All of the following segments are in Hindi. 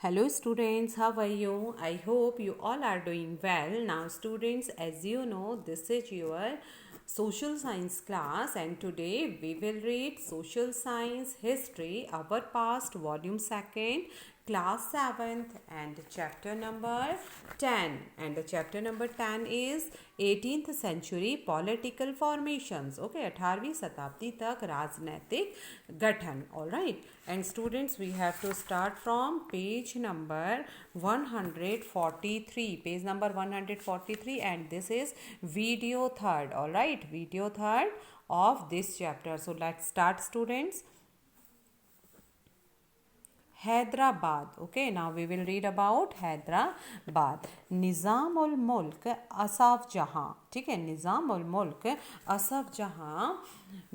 Hello students, how are you? I hope you all are doing well. Now students, as you know, this is your social science class and today we will read social science history our past volume 2nd class 7th and chapter number 10, and the chapter number 10 is 18th century political formations. Okay, 18वीं शताब्दी तक राजनीतिक गठन. All right, and students, we have to start from page number 143, page number 143, and this is video third. All right, video third of this chapter. So let's start students. Hyderabad. Okay, now we will read about Hyderabad. निज़ाम उल मुल्क असफ जहाँ. ठीक है, निज़ाम उल मुल्क असफ जहाँ,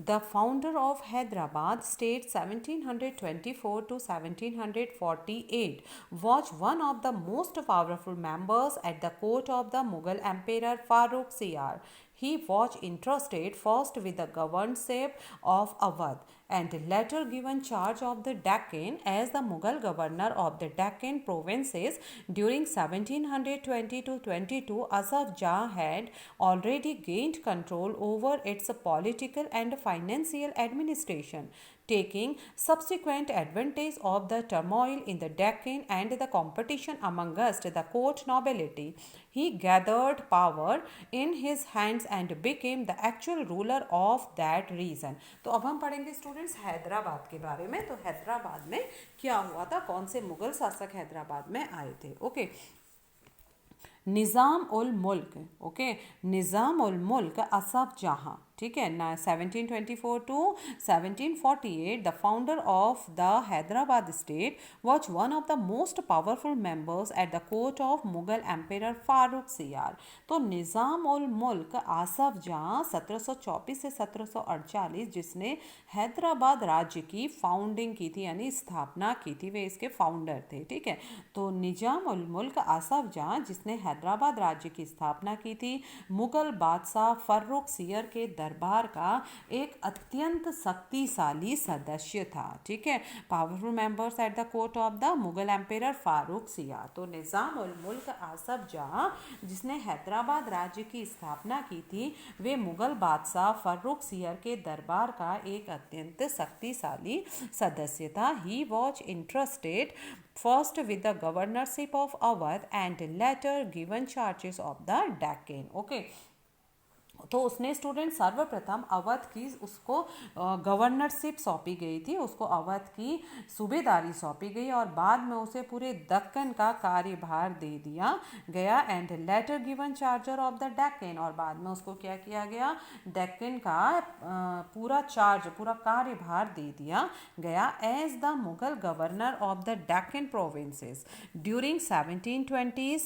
the founder of Hyderabad state 1724 to 1748, was one of the most powerful members at the court of the Mughal Emperor Farrukh Siyar. He was entrusted first with the governorship of Awadh and later given charge of the Deccan as the Mughal governor of the Deccan provinces. During 1720 to 22, Asaf Jah had already gained control over its political and financial administration, taking subsequent advantage of the turmoil in the Deccan and the competition amongst the court nobility. He gathered power in his hands and became the actual ruler of that region. तो अब हम पढ़ेंगे स्टूडेंट्स हैदराबाद के बारे में. तो हैदराबाद में क्या हुआ था, कौन से मुगल शासक हैदराबाद में आए थे. ओके, निज़ाम उल मुल्क. ओके, निज़ाम उल मुल्क असफ जहाँ. ठीक है ना, 1724 to 1748, the founder of the Hyderabad state was one of the most powerful members at the court of Mughal Emperor Farrukh Siyar. तो निज़ाम उल मुल्क आसफ जहाँ 1724 से 1748, जिसने हैदराबाद राज्य की फाउंडिंग की थी यानी स्थापना की थी, वे इसके फाउंडर थे. ठीक है, तो निज़ाम उल मुल्क आसफ जहाँ जिसने हैदराबाद राज्य की स्थापना की थी, मुगल बादशाह फर्रुख सियर के दरबार का एक अत्यंत शक्तिशाली सदस्य था. ठीक है, powerful members at the court of the Mughal emperor Farooq सियार. तो निज़ाम उल मुल्क आसफ जहाँ जिसने हैदराबाद राज्य की स्थापना की थी, वे मुगल बादशाह फर्रुख सियर के दरबार का एक अत्यंत शक्तिशाली सदस्य था. He was interested first with the governorship of Awadh and later given charges of the Deccan. Okay, तो उसने स्टूडेंट सर्वप्रथम अवध की उसको गवर्नरशिप सौंपी गई थी, उसको अवध की सूबेदारी सौंपी गई और बाद में उसे पूरे दक्कन का कार्यभार दे दिया गया. And later given charger of the Deccan, और बाद में उसको क्या किया गया, डेक्कन का पूरा चार्ज, पूरा कार्यभार दे दिया गया as the Mughal governor of the Deccan provinces. During 1720s,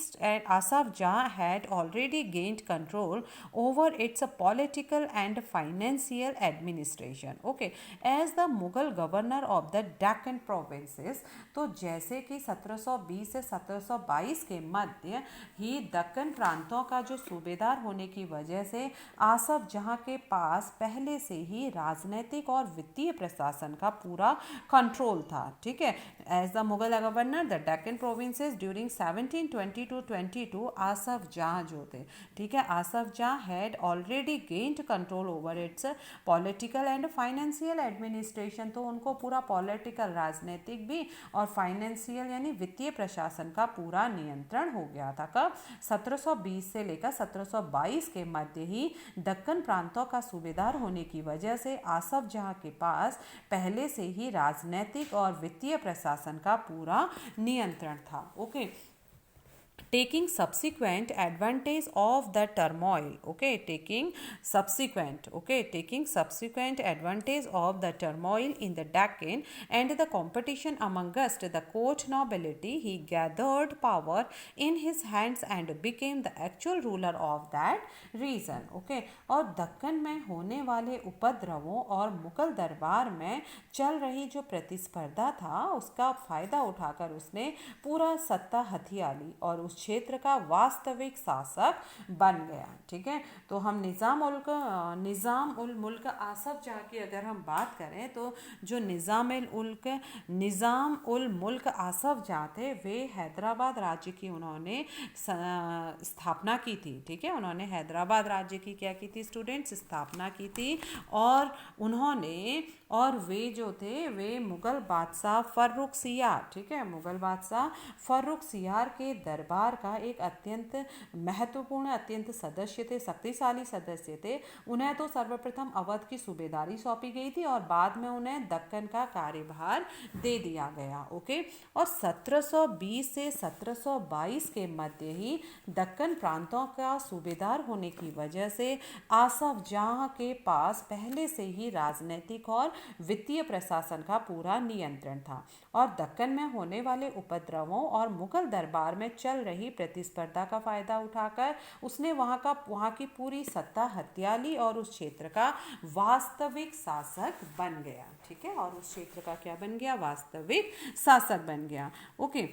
Asaf Jah had already gained control over its political and financial administration. Okay, as the Mughal governor of the Deccan provinces. तो जैसे कि 1720 से 1722 के मध्य ही दक्कन प्रांतों का जो सूबेदार होने की वजह से आसफ जहाँ के पास पहले से ही राजनीतिक और वित्तीय प्रशासन का पूरा कंट्रोल था. ठीक है, as the Mughal governor the Deccan provinces during 1720 to 22, Asaf Jah जो थे, ठीक है, Asaf Jah had already gained control over its political and financial administration. तो उनको पूरा पॉलिटिकल, राजनीतिक भी और फाइनेंशियल यानी वित्तीय प्रशासन का पूरा नियंत्रण हो गया था. कब, 1720 से लेकर 1722 के मध्य ही दक्कन प्रांतों का सूबेदार होने की वजह से आसफ जहाँ के पास पहले से ही राजनीतिक और वित्तीय प्रशासन का पूरा नियंत्रण था. Okay, taking subsequent advantage of the turmoil. Okay, taking subsequent advantage of the turmoil in the Deccan and the competition amongst the court nobility, he gathered power in his hands and became the actual ruler of that region. Okay, और दक्कन में होने वाले उपद्रवों और मुगल दरबार में चल रही जो प्रतिस्पर्धा था, उसका फायदा उठाकर उसने पूरा सत्ता हथिया ली और उस क्षेत्र का वास्तविक शासक बन गया। ठीक है, तो हम निज़ाम उल मुल्क आसफ जहाँ की अगर हम बात करें तो जो निज़ाम उल मुल्क आसफ जहाँ थे वे हैदराबाद राज्य की उन्होंने स्थापना की थी। ठीक है, उन्होंने हैदराबाद राज्य की क्या की थी स्टूडेंट्स, स्थापना की थी। और वे जो थे वे मुग़ल बादशाह फ़र्रुखसियार, ठीक है, मुग़ल बादशाह फ़र्रुखसियार के दरबार का एक अत्यंत महत्वपूर्ण अत्यंत सदस्य थे, शक्तिशाली सदस्य थे। उन्हें तो सर्वप्रथम अवध की सूबेदारी सौंपी गई थी और बाद में उन्हें दक्कन का कार्यभार दे दिया गया। ओके, और 1720 से 1722 के मध्य ही दक्कन प्रांतों का सूबेदार होने की वजह से आसफ जहाँ के पास पहले से ही राजनीतिक और वित्तीय प्रशासन का पूरा नियंत्रण था और दक्कन में होने वाले उपद्रवों और मुगल दरबार में चल रही प्रतिस्पर्धा का फायदा उठाकर उसने वहाँ की पूरी सत्ता हथिया ली और उस क्षेत्र का वास्तविक शासक बन गया। ठीक है, और उस क्षेत्र का क्या बन गया, वास्तविक शासक बन गया। Okay,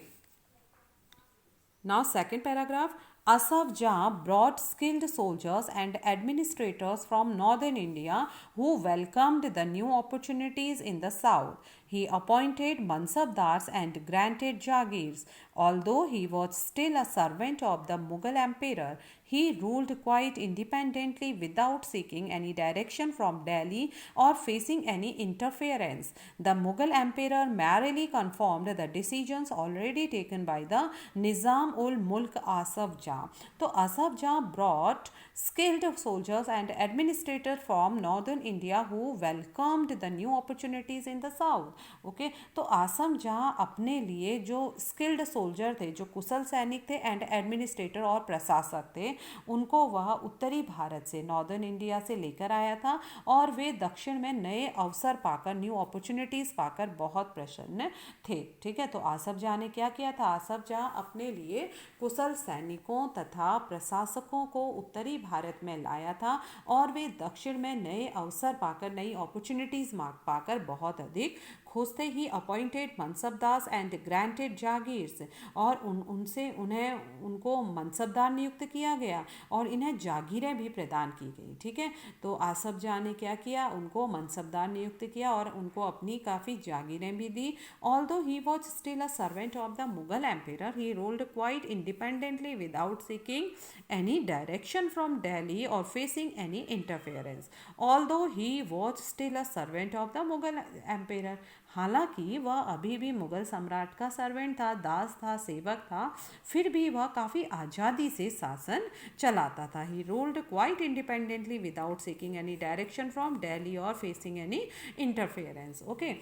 now second paragraph. Asaf Jah brought skilled soldiers and administrators from northern India who welcomed the new opportunities in the south. He appointed mansabdars and granted jagirs. Although he was still a servant of the Mughal emperor, he ruled quite independently without seeking any direction from Delhi or facing any interference. The Mughal emperor merely confirmed the decisions already taken by the Nizam ul Mulk Asaf Jah. So Asaf Jah brought skilled soldiers and administrators from northern India who welcomed the new opportunities in the south. Okay, तो आसफ जहाँ अपने लिए जो स्किल्ड सोल्जर थे, जो कुशल सैनिक थे एंड एडमिनिस्ट्रेटर और प्रशासक थे, उनको वह उत्तरी भारत से नॉर्दर्न इंडिया से लेकर आया था और वे दक्षिण में नए अवसर पाकर न्यू अपॉर्चुनिटीज़ पाकर बहुत प्रसन्न थे। ठीक है, तो आसफ जहाँ ने क्या किया था, आसफ जहाँ अपने लिए कुशल सैनिकों तथा प्रशासकों को उत्तरी भारत में लाया था और वे दक्षिण में नए अवसर पाकर नई अपॉर्चुनिटीज़ पाकर बहुत अधिक खुश थे। ही अपॉइंटेड मनसबदास एंड ग्रांटेड जागीर्स, और उनको मनसबदार नियुक्त किया गया और इन्हें जागीरें भी प्रदान की गई। ठीक है, तो आसफ जहाँ ने क्या किया, उनको मनसबदार नियुक्त किया और उनको अपनी काफ़ी जागीरें भी दी। Although he was still a servant of the Mughal empire, he ruled quite independently without seeking any direction from Delhi or facing any interference. Although he was still a servant of the Mughal emperor, हालांकि वह अभी भी मुगल सम्राट का सर्वेंट था, दास था, सेवक था, फिर भी वह काफ़ी आज़ादी से शासन चलाता था। ही ruled quite independently without seeking any direction from Delhi और फेसिंग एनी इंटरफेरेंस। ओके,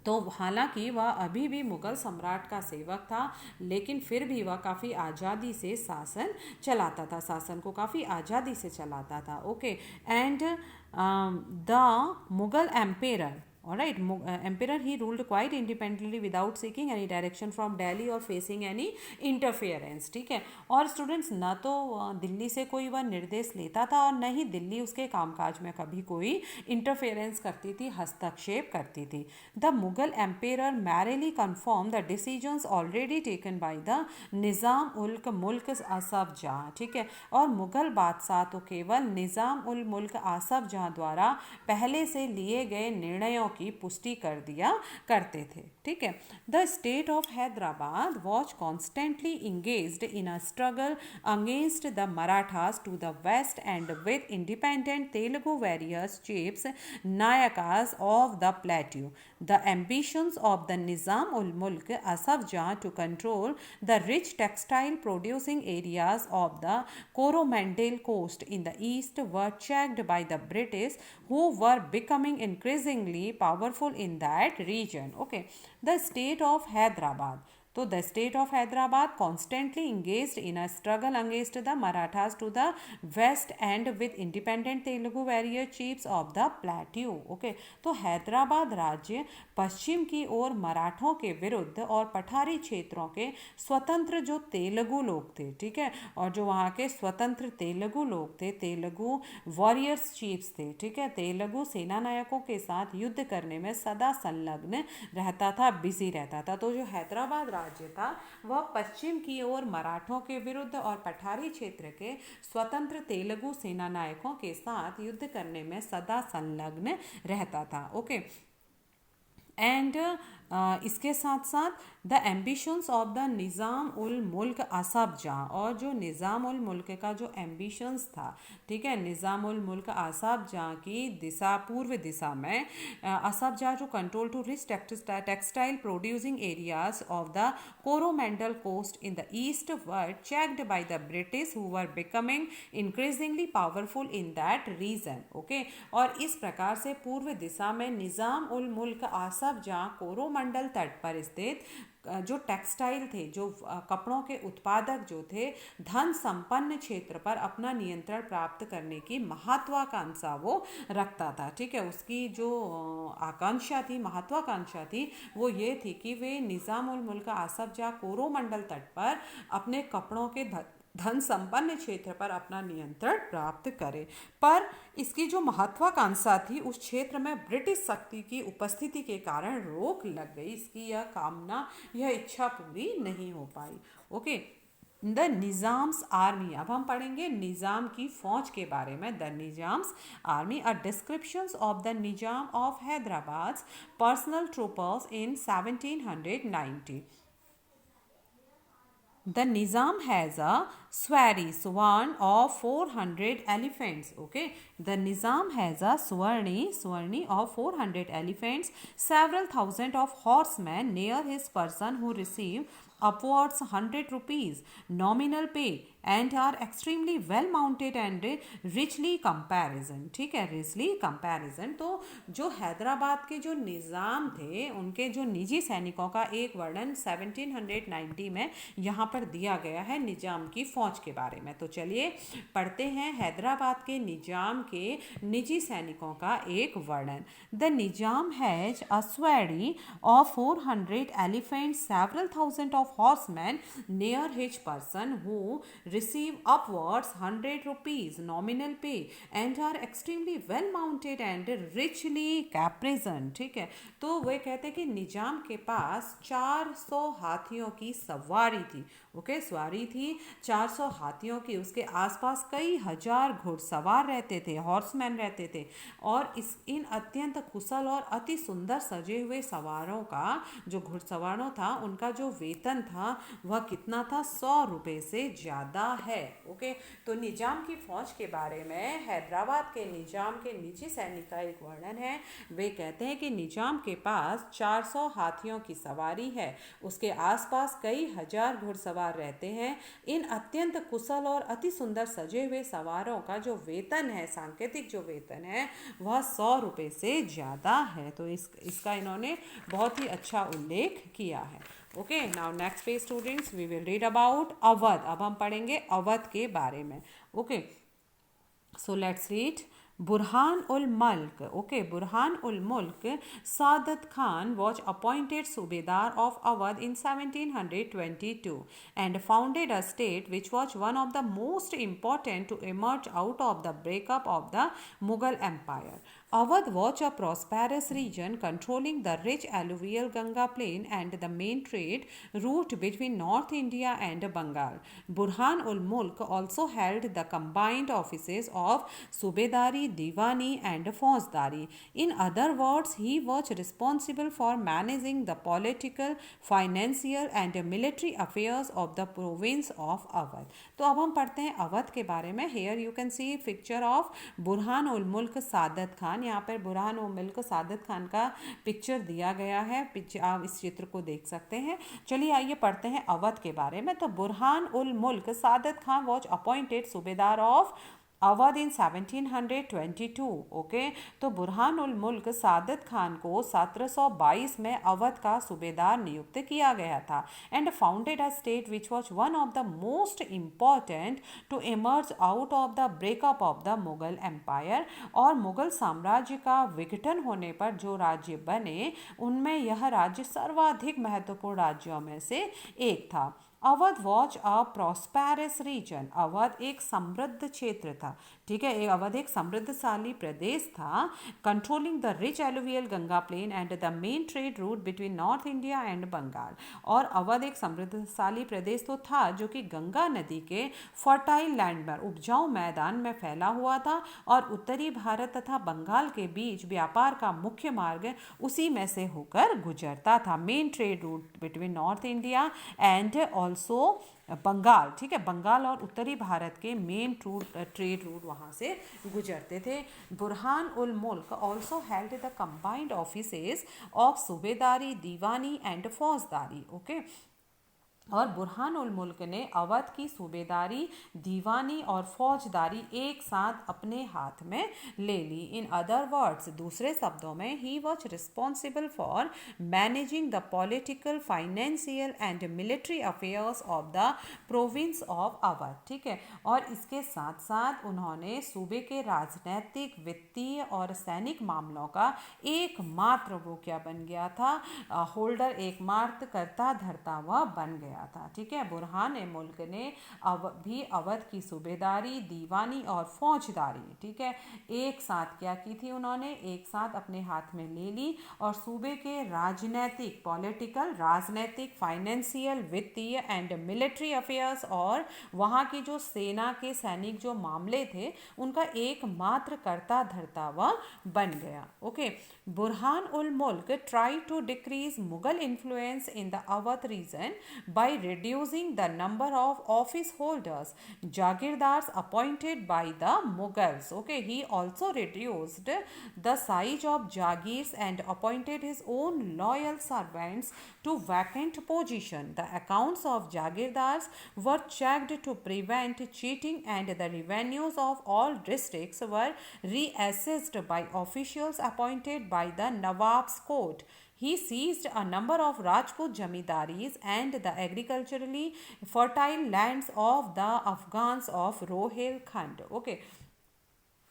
तो हालांकि वह अभी भी मुगल सम्राट का सेवक था, लेकिन फिर भी वह काफ़ी आज़ादी से शासन चलाता था, शासन को काफ़ी आज़ादी से चलाता था। Okay, and the Mughal ampere, alright, emperor, he ruled quite independently without seeking any direction from Delhi or facing any interference. ठीक है, और स्टूडेंट्स न तो दिल्ली से कोई वह निर्देश लेता था और न ही दिल्ली उसके कामकाज में कभी कोई इंटरफेरेंस करती थी, हस्तक्षेप करती थी। The Mughal empire merely confirm the decisions already taken by the Nizam ul Mulk Asaf जहाँ। ठीक है, और मुगल बादशाह तो केवल निज़ाम उल मुल्क आसफ जहाँ द्वारा पहले से लिए गए निर्णयों की पुष्टि कर दिया करते थे। ठीक है, the state of Hyderabad was constantly engaged in a struggle against the Marathas to the west and with independent Telugu warriors chiefs nayakas of the plateau. The ambitions of the Nizam ul Mulk Asaf Jah to control the rich textile producing areas of the Coromandel coast in the east were checked by the British, who were becoming increasingly powerful in that region. Okay, the state of Hyderabad. So the state of Hyderabad constantly engaged in a struggle against the Marathas to the west and with independent Telugu warrior chiefs of the plateau. Okay, तो हैदराबाद राज्य पश्चिम की ओर मराठों के विरुद्ध और पठारी क्षेत्रों के स्वतंत्र जो तेलुगु लोग थे, ठीक है, और जो वहाँ के स्वतंत्र तेलुगु लोग थे, तेलुगु वॉरियर्स चीफ्स थे, ठीक है, तेलुगु सेना नायकों के साथ युद्ध करने में सदा संलग्न रहता था, बिजी रहता था। तो जो हैदराबाद राज्य था वह पश्चिम की ओर मराठों के विरुद्ध और पठारी क्षेत्र के स्वतंत्र तेलुगु सेना नायकों के साथ युद्ध करने में सदा संलग्न रहता था। ओके, एंड इसके साथ साथ the ambitions of the Nizam ul Mulk Asaf जहाँ, और जो निज़ाम उल मुल्क का जो एम्बिशंस था, ठीक है, निज़ाम उल मुल्क आसफ जहाँ की दिशा पूर्व दिशा में आसफ जहाँ जो control to rich textile producing areas of the Coromandel coast in the east were checked by the British who were becoming increasingly powerful in that region। Okay, और इस प्रकार से पूर्व दिशा में निज़ाम उल मुल्क आसफ जहाँ कोरोमंडल तट पर स्थित जो टेक्सटाइल थे, जो कपड़ों के उत्पादक जो थे, धन संपन्न क्षेत्र पर अपना नियंत्रण प्राप्त करने की महत्वाकांक्षा वो रखता था। ठीक है, उसकी जो आकांक्षा थी, महत्वाकांक्षा थी, वो ये थी कि वे निज़ाम उल मुल्क आसफ जहाँ कोरोमंडल तट पर अपने कपड़ों के धन संपन्न क्षेत्र पर अपना नियंत्रण प्राप्त करे। पर इसकी जो महत्वाकांक्षा थी उस क्षेत्र में ब्रिटिश शक्ति की उपस्थिति के कारण रोक लग गई। इसकी यह कामना, यह इच्छा पूरी नहीं हो पाई। ओके, द निज़ाम्स आर्मी, अब हम पढ़ेंगे निज़ाम की फौज के बारे में। The Nizam's army, a descriptions of the Nizam of Hyderabad personal troopers in 1790। The Nizam has a swan of 400 elephants. Okay, the Nizam has a swarni of 400 elephants, several thousand of horsemen near his person who receive upwards 100 rupees nominal pay and are extremely well mounted and richly comparison। ठीक है, richly comparison। तो जो हैदराबाद के जो निज़ाम थे उनके जो निजी सैनिकों का एक वर्णन 1790 में यहाँ पर दिया गया है निज़ाम की फौज के बारे में। तो चलिए पढ़ते हैं हैदराबाद के निज़ाम के निजी सैनिकों का एक वर्णन। The Nizam has a squadron of 400 elephants, several thousand of horsemen near his person who receive upwards 100 rupees nominal pay and are extremely well mounted and richly caparisoned। ठीक है, तो वे कहते हैं कि निजाम के पास 400 हाथियों की सवारी थी। ओके, सवारी थी 400 हाथियों की। उसके आसपास कई हजार घुड़सवार रहते थे, हॉर्समैन रहते थे, और इन अत्यंत कुशल और अति सुंदर सजे हुए सवारों का, जो घुड़सवारों था, उनका जो वेतन था वह कितना था, 100 रुपये से ज़्यादा है। ओके, तो निजाम की फौज के बारे में हैदराबाद के निजाम के निजी सैनिक का एक वर्णन है। वे कहते हैं कि निजाम के पास 400 हाथियों की सवारी है, उसके आसपास कई हजार घुड़सवार रहते हैं। इन अत्यंत कुशल और अति सुंदर सजे हुए सवारों का जो वेतन है, सांकेतिक जो वेतन है, वह 100 रुपये से ज़्यादा है। तो इसका इन्होंने बहुत ही अच्छा उल्लेख किया है। Okay, now next page students, we will read about Awadh. अब हम पढ़ेंगे अवध के बारे में। Okay, so let's read. Burhan ul Mulk, okay, Burhan ul Mulk Sadat Khan was appointed Subedar of Awadh in 1722 and founded a state which was one of the most important to emerge out of the breakup of the Mughal Empire. Awadh was a prosperous region controlling the rich alluvial Ganga plain and the main trade route between North India and Bengal. Burhan ul Mulk also held the combined offices of Subedari, Diwani and Fauzdari. In other words, he was responsible for managing the political, financial and military affairs of the province of Awadh. तो अब हम पढ़ते हैं अवध के बारे में। Here you can see picture of Burhan ul मुल्क सादत खान। यहाँ पर बुरहान उल मुल्क सादत खान का पिक्चर दिया गया है, आप इस चित्र को देख सकते हैं। चलिए आइए पढ़ते हैं अवध के बारे में। तो बुरहान उल मुल्क सादत खान वॉज अपॉइंटेड सूबेदार ऑफ अवध इन 1722। ओके, तो बुरहान उल मुल्क सादत खान को 1722 में अवध का सूबेदार नियुक्त किया गया था। And founded a state which was one of the most important to emerge out of the breakup of the Mughal empire. और मुगल साम्राज्य का विघटन होने पर जो राज्य बने उनमें यह राज्य सर्वाधिक महत्वपूर्ण राज्यों में से एक था। Awadh was a prosperous region, Awadh एक समृद्ध क्षेत्र था, ठीक है, अवध एक समृद्धशाली प्रदेश था, controlling the rich alluvial Ganga plain and the main trade route between north India and Bengal. और अवध एक समृद्धशाली प्रदेश तो था जो कि गंगा नदी के फर्टाइल लैंड में, उपजाऊ मैदान में फैला हुआ था, और उत्तरी भारत तथा बंगाल के बीच व्यापार का मुख्य मार्ग उसी में से होकर गुजरता था। Main trade route between north India and also Bengal, ठीक है, बंगाल और उत्तरी भारत के मेन ट्रेड रूट वहाँ से गुजरते थे। Burhan ul Mulk also held the combined offices of subedari, diwani and faujdari. Okay, और बुरहान उल मुल्क ने अवध की सूबेदारी, दीवानी और फौजदारी एक साथ अपने हाथ में ले ली। इन अदर वर्ड्स, दूसरे शब्दों में, he was responsible for managing the political, financial and military affairs of the province of Awadh, ठीक है। और इसके साथ साथ उन्होंने सूबे के राजनैतिक, वित्तीय और सैनिक मामलों का एकमात्र वो क्या बन गया था, होल्डर, एकमात्र कर्ता धर्ता वह बन गया था, ठीक है। बुरहान ए मुल्क ने भी अवध की सूबेदारी, दीवानी और फौजदारी, ठीक है, एक साथ क्या की थी, उन्होंने एक साथ अपने हाथ में ले ली, और सूबे के राजनैतिक, पॉलिटिकल, राजनैतिक, फाइनेंशियल, वित्तीय एंड मिलिट्री अफेयर्स और वहाँ की जो सेना के सैनिक जो मामले थे उनका एकमात्र कर्ता धर्ता वह बन गया। Okay, Burhan ul Mulk try to decrease Mughal influence in the Awadh region by reducing the number of office holders, jagirdars appointed by the Mughals. Okay, he also reduced the size of jagirs and appointed his own loyal servants to vacant position. The accounts of jagirdars were checked to prevent cheating, and the revenues of all districts were reassessed by officials appointed by the Nawab's court. He seized a number of Rajput jamidaris and the agriculturally fertile lands of the Afghans of Rohilkhand. Okay.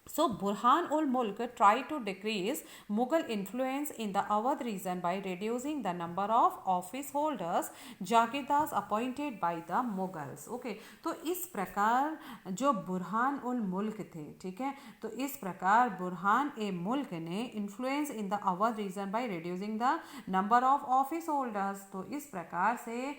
So Burhan ul Mulk tried to decrease Mughal influence in the Awadh region by reducing the number of office holders, Jagirdar appointed by the Mughals. Okay, तो इस प्रकार जो बुरहान उल मुल्क थे, ठीक है, तो इस प्रकार बुरहान ए मुल्क ने influence in the Awadh region by reducing the number of office holders, तो इस प्रकार से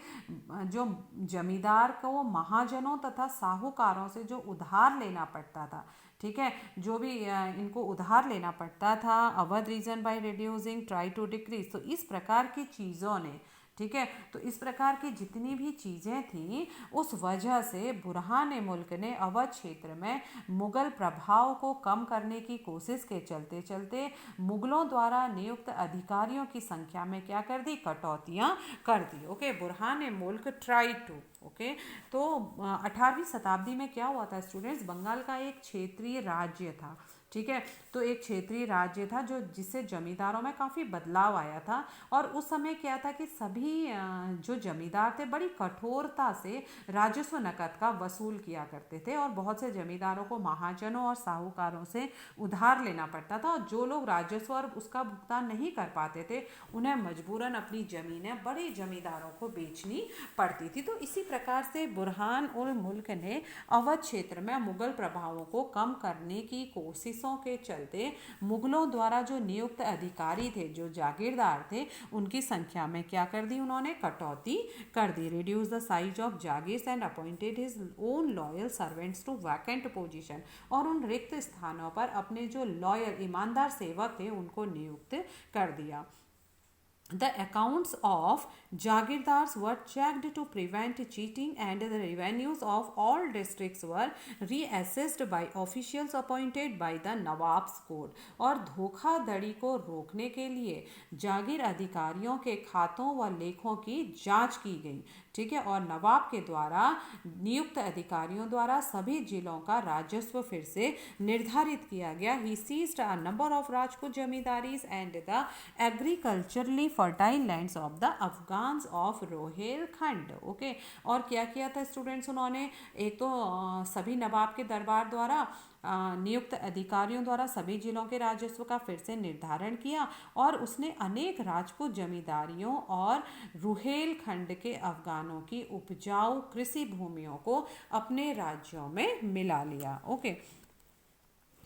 जो जमींदार को महाजनों तथा साहूकारों से जो उधार लेना पड़ता था, ठीक है, जो भी इनको उधार लेना पड़ता था, Awadh region by reducing, try to decrease, तो इस प्रकार की चीज़ों ने, ठीक है, तो इस प्रकार की जितनी भी चीज़ें थी उस वजह से बुरहान मुल्क ने अवध क्षेत्र में मुग़ल प्रभाव को कम करने की कोशिश के चलते चलते मुग़लों द्वारा नियुक्त अधिकारियों की संख्या में क्या कर दी, कटौतियाँ कर दी। ओके, बुरहान मुल्क ट्राई टू, ओके, तो 18वीं शताब्दी में क्या हुआ था स्टूडेंट्स, बंगाल का एक क्षेत्रीय राज्य था, ठीक है, तो एक क्षेत्रीय राज्य था जो जिससे जमींदारों में काफ़ी बदलाव आया था, और उस समय क्या था कि सभी जो जमींदार थे बड़ी कठोरता से राजस्व नकद का वसूल किया करते थे, और बहुत से जमींदारों को महाजनों और साहूकारों से उधार लेना पड़ता था, और जो लोग राजस्व और उसका भुगतान नहीं कर पाते थे उन्हें मजबूरन अपनी ज़मीनें बड़े जमींदारों को बेचनी पड़ती थी। तो इसी प्रकार से बुरहान उल मुल्क ने अवध क्षेत्र में मुग़ल प्रभावों को कम करने की कोशिशों के चलते मुग़लों द्वारा जो नियुक्त अधिकारी थे, जो जागीरदार थे, उनकी संख्या में क्या कर दी, उन्होंने कटौती कर दी। Reduce the size of jagirs and appointed his own loyal servants to vacant position, और उन रिक्त स्थानों पर अपने जो लॉयल ईमानदार सेवक थे उनको नियुक्त कर दिया। The accounts of Jagirdars were checked to prevent cheating, and the revenues of all districts were reassessed by officials appointed by the Nawab's court. और धोखाधड़ी को रोकने के लिए जागीर अधिकारियों के खातों व लेखों की जांच की गई, ठीक है, और नवाब के द्वारा नियुक्त अधिकारियों द्वारा सभी जिलों का राजस्व फिर से निर्धारित किया गया। He seized a number of Rajput zamindaris and the agriculturally fertile lands of the Afghans of Rohilkhand. Okay, और क्या किया था स्टूडेंट्स उन्होंने, एक तो सभी नवाब के दरबार द्वारा नियुक्त अधिकारियों द्वारा सभी जिलों के राजस्व का फिर से निर्धारण किया, और उसने अनेक राजपूत जमींदारियों और रुहेलखंड के अफगानों की उपजाऊ कृषि भूमियों को अपने राज्यों में मिला लिया। Okay,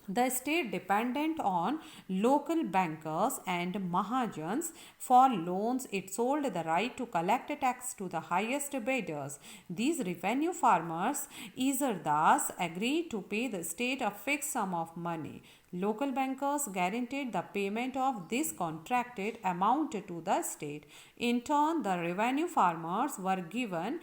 the state dependent on local bankers and mahajans for loans. It sold the right to collect tax to the highest bidders. These revenue farmers either thus agreed to pay the state a fixed sum of money. Local bankers guaranteed the payment of this contracted amount to the state. In turn, the revenue farmers were given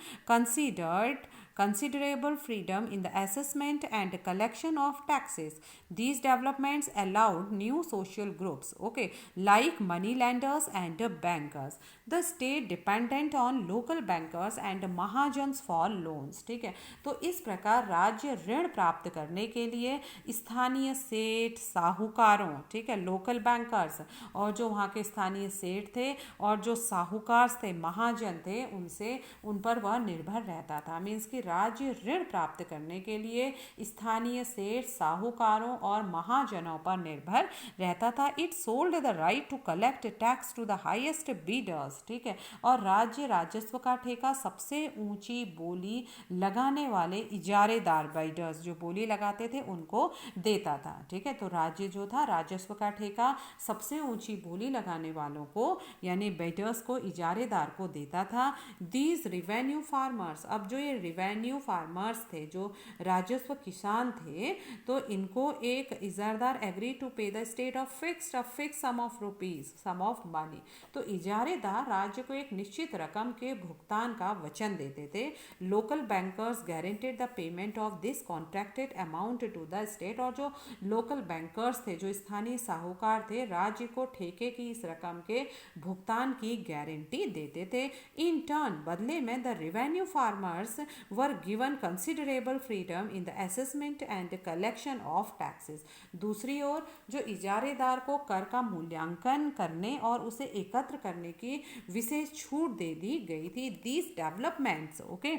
considerable freedom in the assessment and collection of taxes. These developments allowed new social groups, okay, like money lenders and bankers. The state dependent on local bankers and mahajans for loans. ठीक है, तो इस प्रकार राज्य ऋण प्राप्त करने के लिए स्थानीय सेठ, साहूकारों, ठीक है, लोकल बैंकर्स, और जो वहाँ के स्थानीय सेठ थे और जो साहूकार थे, महाजन थे, उनसे उन पर वह निर्भर रहता था। मीन्स कि राज्य ऋण प्राप्त करने के लिए स्थानीय सेठ, साहूकारों और महाजनों पर निर्भर रहता था। It sold the right to collect tax to the highest bidders, ठीक है, और राज्य राजस्व का ठेका सबसे ऊंची बोली लगाने वाले इजारेदार, बाइडर्स जो बोली लगाते थे उनको देता था। ठीक है, तो राज्य जो था राजस्व का ठेका सबसे ऊंची बोली लगाने वालों को यानी बेडर्स को, इजारेदार को देता था। दीज रिवेन्यू फार्मर्स, अब जो ये रिवेन्यू फार्मर्स थे, जो राजस्व किसान थे, तो इनको एक इजारदार agree to pay the state of fix sum of rupees, sum of money. तो इजारेदार राज्य को एक निश्चित रकम के भुगतान का वचन देते थे। Local bankers guaranteed the payment of this contracted amount to the state, और जो लोकल बैंकर्स थे, जो स्थानीय साहूकार थे, राज्य को ठेके की इस रकम के भुगतान की गारंटी देते थे। इन टर्न, बदले में the revenue farmers were given considerable freedom in the assessment and collection of taxes. दूसरी ओर जो इजारेदार को कर का मूल्यांकन करने और उसे एकत्र करने की विशेष छूट दे दी गई थी। दीज डेवलपमेंट्स, ओके,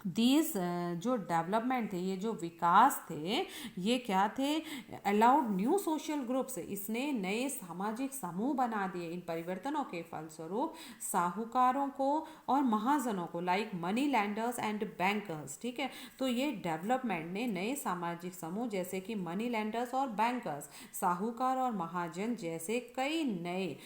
दीज जो डेवलपमेंट थे, ये जो विकास थे, ये क्या थे, अलाउड न्यू सोशल ग्रुप्स, इसने नए सामाजिक समूह बना दिए। इन परिवर्तनों के फलस्वरूप साहूकारों को और महाजनों को, like money landers and bankers, ठीक है, तो ये डेवलपमेंट ने नए सामाजिक समूह जैसे कि मनी लैंडर्स और बैंकर्स, साहूकार और महाजन जैसे कई नए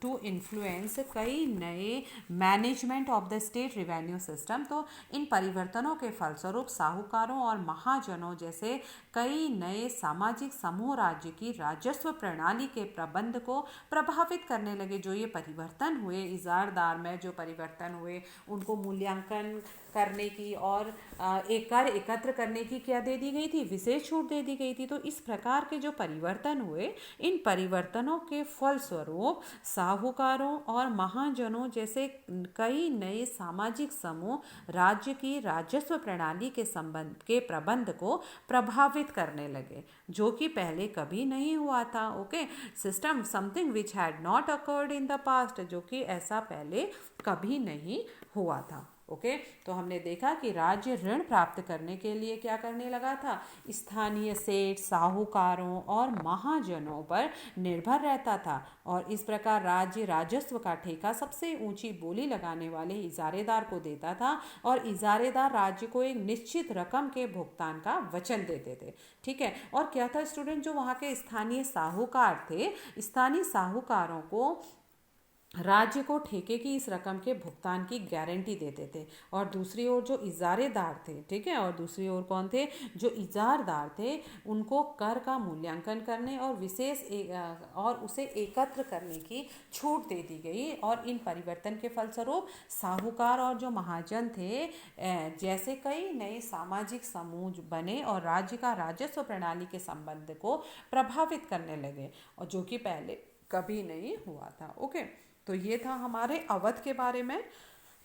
टू इन्फ्लुएंस कई नए management of the state revenue system. तो इन परिवर्तनों के फलस्वरूप साहूकारों और महाजनों जैसे कई नए सामाजिक समूह राज्य की राजस्व प्रणाली के प्रबंध को प्रभावित करने लगे। जो ये परिवर्तन हुए, इजारदार में जो परिवर्तन हुए, उनको मूल्यांकन करने की और एक कर एकत्र करने की क्या दे दी गई थी, विशेष छूट दे दी गई थी। तो इस प्रकार के जो परिवर्तन हुए, इन परिवर्तनों के फलस्वरूप साहूकारों और महाजनों जैसे कई नए सामाजिक समूह राज्य की राजस्व प्रणाली के संबंध के प्रबंध को प्रभावित करने लगे, जो कि पहले कभी नहीं हुआ था। Okay, system something which had not occurred in the past, जो कि ऐसा पहले कभी नहीं हुआ था। ओके, तो हमने देखा कि राज्य ऋण प्राप्त करने के लिए क्या करने लगा था, स्थानीय सेठ, साहूकारों और महाजनों पर निर्भर रहता था, और इस प्रकार राज्य राजस्व का ठेका सबसे ऊंची बोली लगाने वाले इजारेदार को देता था, और इजारेदार राज्य को एक निश्चित रकम के भुगतान का वचन देते थे। ठीक है, और क्या था स्टूडेंट, जो वहाँ के स्थानीय साहूकार थे, स्थानीय साहूकारों को राज्य को ठेके की इस रकम के भुगतान की गारंटी देते थे, और दूसरी ओर जो इजारेदार थे, ठीक है, और दूसरी ओर कौन थे, जो इजारदार थे, उनको कर का मूल्यांकन करने और और उसे एकत्र करने की छूट दे दी गई। और इन परिवर्तन के फलस्वरूप साहूकार और जो महाजन थे जैसे कई नए सामाजिक समूह बने और राज्य का राजस्व प्रणाली के संबंध को प्रभावित करने लगे, और जो कि पहले कभी नहीं हुआ था। ओके, तो ये था हमारे अवध के बारे में।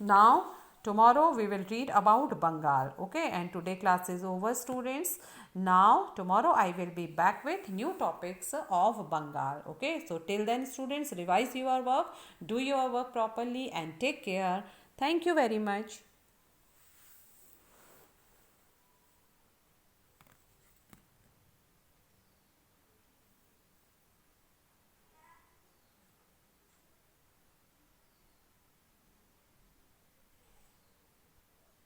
Now tomorrow we will read about Bengal. Okay, and today class is over, students. Now tomorrow I will be back with new topics of Bengal. Okay, so till then, students, revise your work, do your work properly, and take care. Thank you very much.